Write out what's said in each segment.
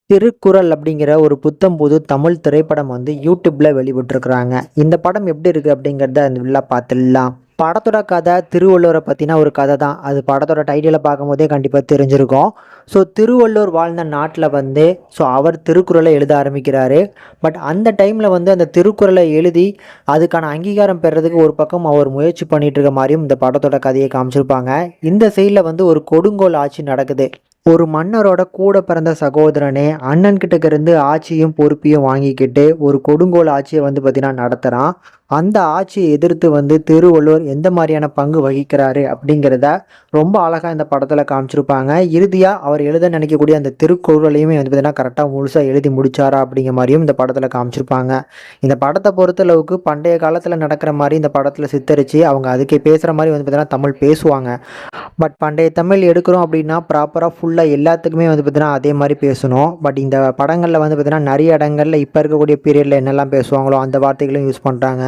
திருக்குறள் அப்படிங்கிற ஒரு புத்தம் புது தமிழ் திரைப்படம் வந்து யூடியூப்ல வெளிவிட்டிருக்கிறாங்க. இந்த படம் எப்படி இருக்கு அப்படிங்கிறத அந்த வில்லா பார்த்துடலாம். படத்தோட கதை திருவள்ளுவரை பற்றின ஒரு கதை தான். அது படத்தோட டைட்டிலை பார்க்கும்போதே கண்டிப்பாக தெரிஞ்சிருக்கும். ஸோ திருவள்ளுவர் வாழ்ந்த நாட்டில் வந்து அவர் திருக்குறளை எழுத ஆரம்பிக்கிறாரு. பட் அந்த டைமில் வந்து அந்த திருக்குறளை எழுதி அதுக்கான அங்கீகாரம் பெறதுக்கு ஒரு பக்கம் அவர் முயற்சி பண்ணிட்டு இருக்க மாதிரியும் இந்த படத்தோட கதையை காமிச்சிருப்பாங்க. இந்த சைடில் வந்து ஒரு கொடுங்கோல் ஆட்சி நடக்குது. ஒரு மன்னரோட கூட பிறந்த சகோதரனே அண்ணன் கிட்ட இருந்து ஆட்சியும் பொறுப்பையும் வாங்கிக்கிட்டு ஒரு கொடுங்கோல் ஆட்சியை வந்து பார்த்தீங்கன்னா நடத்துகிறான். அந்த ஆட்சியை எதிர்த்து வந்து திருவள்ளுவர் எந்த மாதிரியான பங்கு வகிக்கிறாரு அப்படிங்கிறத ரொம்ப அழகாக இந்த படத்தில் காமிச்சிருப்பாங்க. இறுதியாக அவர் எழுத நினைக்கக்கூடிய அந்த திருக்குறளையுமே வந்து பார்த்தீங்கன்னா கரெக்டாக முழுசாக எழுதி முடிச்சாரா அப்படிங்கிற மாதிரியும் இந்த படத்தில் காமிச்சிருப்பாங்க. இந்த படத்தை பொறுத்தளவுக்கு பண்டைய காலத்தில் நடக்கிற மாதிரி இந்த படத்தில் சித்தரித்து அவங்க அதுக்கே பேசுகிற மாதிரி வந்து பார்த்தீங்கன்னா தமிழ் பேசுவாங்க. பட் பண்டைய தமிழ் எடுக்கிறோம் அப்படின்னா ப்ராப்பராக ஃபுல்லாக எல்லாத்துக்குமே வந்து பார்த்தீங்கன்னா அதே மாதிரி பேசணும். பட் இந்த படங்களில் வந்து பார்த்தீங்கன்னா நிறைய இடங்களில் இப்போ இருக்கக்கூடிய பீரியடில் என்னெல்லாம் பேசுவாங்களோ அந்த வார்த்தைகளும் யூஸ் பண்ணுறாங்க.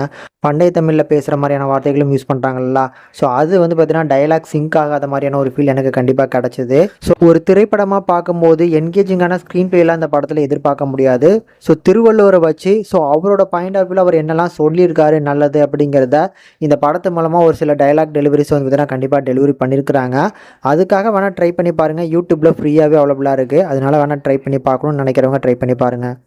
பண்டைய தமிழில் பேசுகிற மாதிரியான வார்த்தைகளும் யூஸ் பண்ணுறாங்கல்ல. ஸோ அது வந்து பார்த்தீங்கன்னா டைலாக் சிங்க் ஆகாத மாதிரியான ஒரு ஃபீல் எனக்கு கண்டிப்பாக கிடச்சிது. ஸோ ஒரு திரைப்படமாக பார்க்கும்போது என்கேஜிங்கான ஸ்க்ரீன் பிளேலாம் அந்த படத்தில் எதிர்பார்க்க முடியாது. ஸோ திருவள்ளுவரை வச்சு அவரோட பாயிண்ட் ஆஃப் வியூவில் அவர் என்னெல்லாம் சொல்லியிருக்காரு நல்லது அப்படிங்கிறத இந்த படத்து மூலமாக ஒரு சில டைலாக் டெலிவரிஸ் வந்து பார்த்தீங்கன்னா கண்டிப்பாக டெலிவரி பண்ணியிருக்கிறாங்க. அதுக்காக வேணால் ட்ரை பண்ணி பாருங்கள். யூடியூப்பில் ஃப்ரீயாகவே அவைலபிளாக இருக்குது. அதனால வேணால் ட்ரை பண்ணி பார்க்கணும்னு நினைக்கிறவங்க ட்ரை பண்ணி பாருங்கள்.